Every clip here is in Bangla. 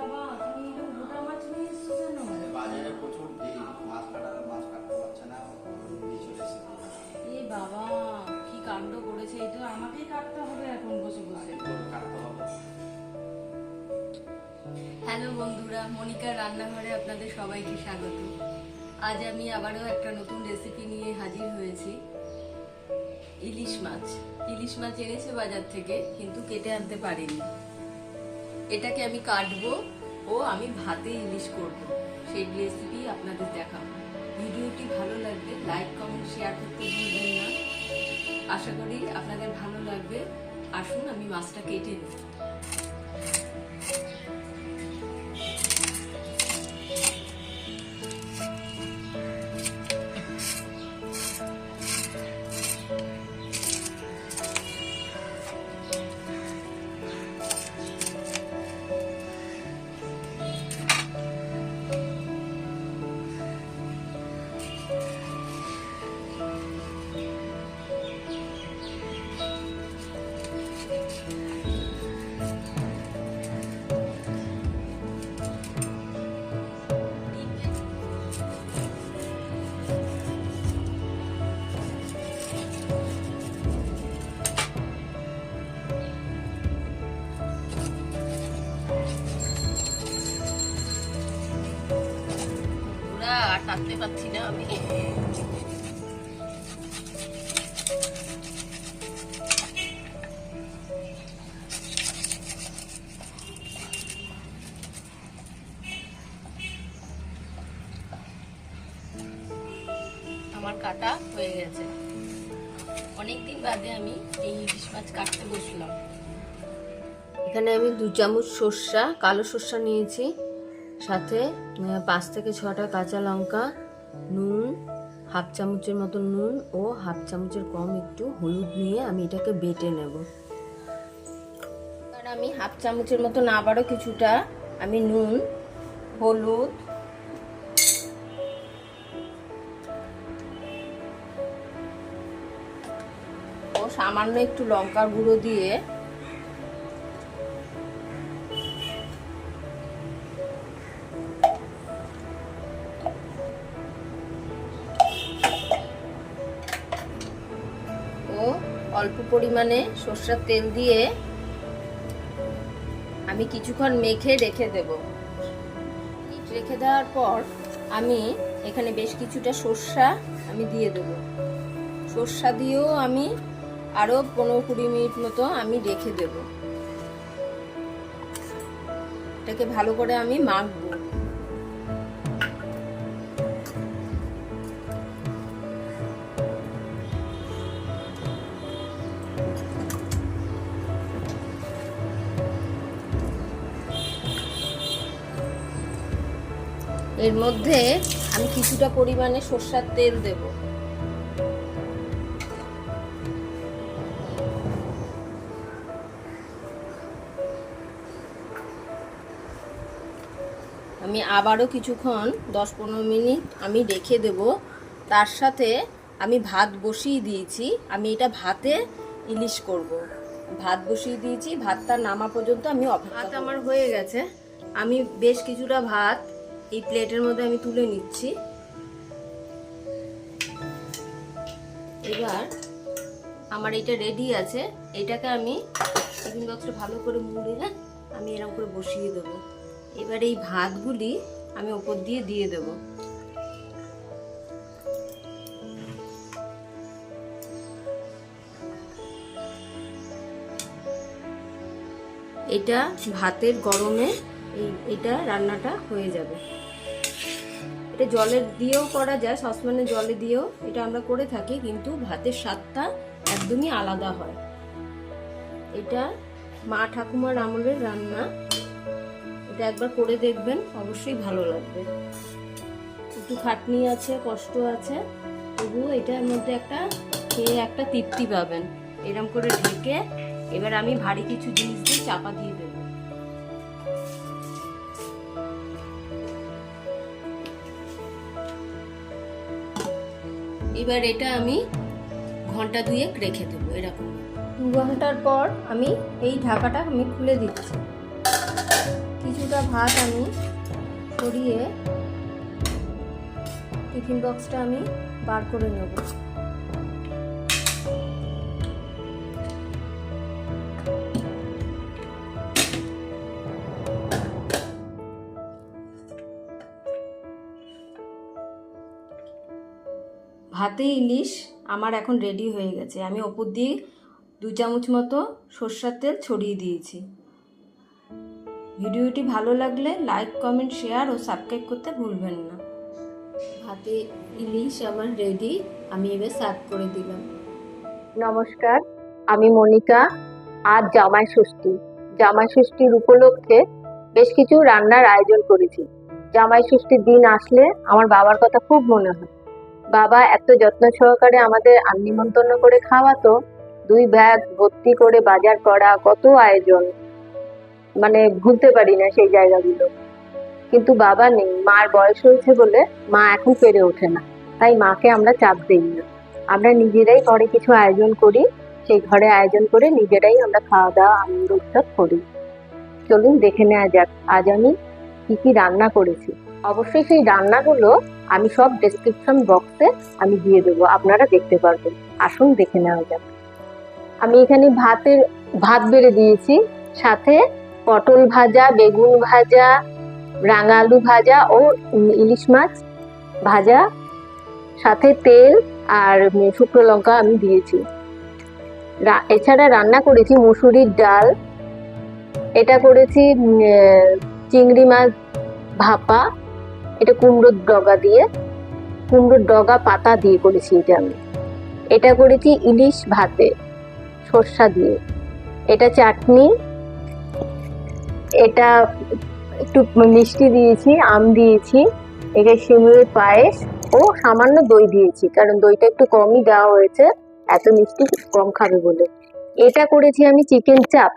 বাবা, তুমি এরকম গোটা মাছ নিয়ে এসছো কেন? বাজারে প্রচুর ভিড়, মাছ কাটতে পারছে না, দিয়ে চলে এসেছে। এ বাবা, কি কাণ্ড করেছে! এটা আমাকেই কাটতে হবে এখন বসে বসে। কাটতে হবে। হ্যালো বন্ধুরা, মনিকার রান্নাঘরে আপনাদের সবাইকে স্বাগত। আজ আমি আবারও একটা নতুন রেসিপি নিয়ে হাজির হয়েছি। ইলিশ মাছ এনেছে বাজার থেকে, কিন্তু কেটে আনতে পারিনি। এটাকে আমি কাটবো ও আমি ভাতে ইলিশ করব, সেই রেসিপি আপনাদের দেখাবো। ভিডিওটি ভালো লাগবে লাইক কমেন্ট শেয়ার করতে ভুলবেন না। আশা করি আপনাদের ভালো লাগবে। আসুন আমি মাছটা কেটে নিই। আর কাটতে পারছি না আমি। আমার কাটা হয়ে গেছে। অনেকদিন বাদে আমি এই ইলিশ মাছ কাটতে বসলাম। এখানে আমি 2 চামচ সর্ষা, কালো সর্ষা নিয়েছি, সাথে 5 থেকে 6টা কাঁচা লঙ্কা, নুন, হাফ চামচের মতো নুন ও হাফ চামচের কম একটু হলুদ নিয়ে আমি এটাকে বেটে নেব। কারণ আমি হাফ চামচের মতো না আবারও কিছুটা আমি নুন, হলুদ, ও সামান্য একটু লঙ্কার গুঁড়ো দিয়ে অল্প পরিমাণে সরষের তেল দিয়ে আমি কিছুক্ষণ মেখে রেখে দেব। রেখে দেওয়ার পর আমি এখানে বেশ কিছুটা সরষা আমি দিয়ে দেব। সরষা দিয়েও আমি আরো 15-20 মিনিট মতো আমি রেখে দেব। এটাকে ভালো করে আমি মাখবো। এর মধ্যে আমি কিছুটা পরিমাণে সরষের তেল দেব। আমি আবারও কিছুক্ষণ 10-15 মিনিট আমি রেখে দেব। তার সাথে আমি ভাত বসিয়ে দিয়েছি। আমি এটা ভাতে ইলিশ করব। ভাত বসিয়ে দিয়েছি, ভাতটা নামা পর্যন্ত আমি অপেক্ষা করব। ভাত আমার হয়ে গেছে। আমি বেশ কিছুটা ভাত এই প্লেটের মধ্যে আমি তুলে নিচ্ছি। এবার আমার এটা রেডি আছে। এটাকে আমি টিফিন বক্সে ভালো করে মুড়ে আমি এরকম করে বসিয়ে দেব। এবার এই ভাতগুলি আমি উপর দিয়ে দিয়ে দেব। এটা ভাতের গরমে এটা রান্নাটা হয়ে যাবে। এটা জলে দিয়েও করা যায়, সসপ্যানে জলে দিয়েও এটা আমরা করে থাকি, কিন্তু ভাতের স্বাদটা একদমই আলাদা হয়। এটা মা ঠাকুমার আমলের রান্না। এটা একবার করে দেখবেন, অবশ্যই ভালো লাগবে। একটু খাটনি আছে, কষ্ট আছে, তবুও এটার মধ্যে একটা খেয়ে একটা তৃপ্তি পাবেন। এরকম করে ঢেকে এবার আমি ভারী কিছু জিনিস দিয়ে চাপা দিয়ে দেব। এবার এটা আমি ঘন্টা 2 রেখে দেবো। এরকম 2 ঘন্টার পর আমি এই ঢাকাটা আমি খুলে দিচ্ছি। কিছু কিছুটা ভাত আমি সরিয়ে টিফিন বক্সটা আমি বার করে নেব। ভাতে ইলিশ আমার এখন রেডি হয়ে গেছে। আমি ওপর দিয়ে 2 চামচ মতো সরষের তেল ছড়িয়ে দিয়েছি। ভিডিওটি ভালো লাগলে লাইক, কমেন্ট, শেয়ার ও সাবস্ক্রাইব করতে ভুলবেন না। ভাতে ইলিশ আমার রেডি, আমি এবার সার্ভ করে দিলাম। নমস্কার, আমি মনিকা। আজ জামাই ষষ্ঠী। জামাই ষষ্ঠীর উপলক্ষে বেশ কিছু রান্নার আয়োজন করেছি। জামাই ষষ্ঠীর দিন আসলে আমার বাবার কথা খুব মনে হয়। বাবা এত যত্ন সহকারে আমাদের নিমন্ত্রণ করে খাওয়াতো। 2 ব্যাগ ভর্তি করে বাজার করা, কত আয়োজন, মানে ভুলতে পারি না সেই জায়গাগুলো। কিন্তু বাবা নেই, মার বয়স হয়েছে বলে মা এখন পেরে ওঠে না, তাই মাকে আমরা চাপ দিই না। আমরা নিজেরাই ঘরে কিছু আয়োজন করি, সেই ঘরে আয়োজন করে নিজেরাই আমরা খাওয়া দাওয়া আনন্দ উৎসব করি। চলুন দেখে নেওয়া যাক আজ আমি কি কি রান্না করেছি। অবশ্যই সেই রান্নাগুলো আমি সব ডেসক্রিপশন বক্সে আমি দিয়ে দেবো, আপনারা দেখতে পারবেন। আসুন দেখে নেওয়া যাক। আমি এখানে ভাত বেড়ে দিয়েছি, সাথে পটল ভাজা, বেগুন ভাজা, রাঙা আলু ভাজা ও ইলিশ মাছ ভাজা, সাথে তেল আর শুকনো লঙ্কা আমি দিয়েছি। এছাড়া রান্না করেছি মুসুরির ডাল, এটা করেছি চিংড়ি মাছ ভাপা, এটা কুমড়োর ডগা পাতা দিয়ে করেছি এটা আমি। এটা করেছি ইলিশ ভাতে সর্ষা দিয়ে, এটা চাটনি, এটা একটু মিষ্টি দিয়েছি, আম দিয়েছি, এটা সিমুরের পায়েস ও সামান্য দই দিয়েছি, কারণ দইটা একটু কমই দেওয়া হয়েছে, এত মিষ্টি কম খাবে বলে। এটা করেছি আমি চিকেন চাপ,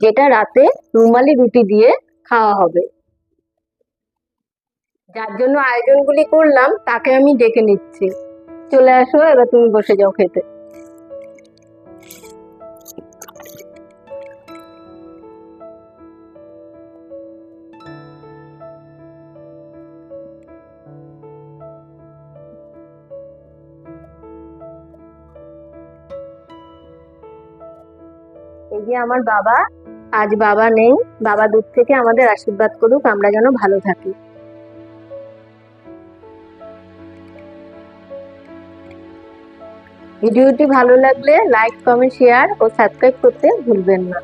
যেটা রাতে রুমালি রুটি দিয়ে খাওয়া হবে। যার জন্য আয়োজনগুলি করলাম তাকে আমি ডেকে নিচ্ছি। চলে আসো, এবার তুমি বসে যাও খেতে। এই যে আমার বাবা, আজ বাবা নেই, বাবা দূর থেকে আমাদের আশীর্বাদ করুক, আমরা যেন ভালো থাকি। ভিডিওটি ভালো লাগলে লাইক, কমেন্ট, শেয়ার ও সাবস্ক্রাইব করতে ভুলবেন না।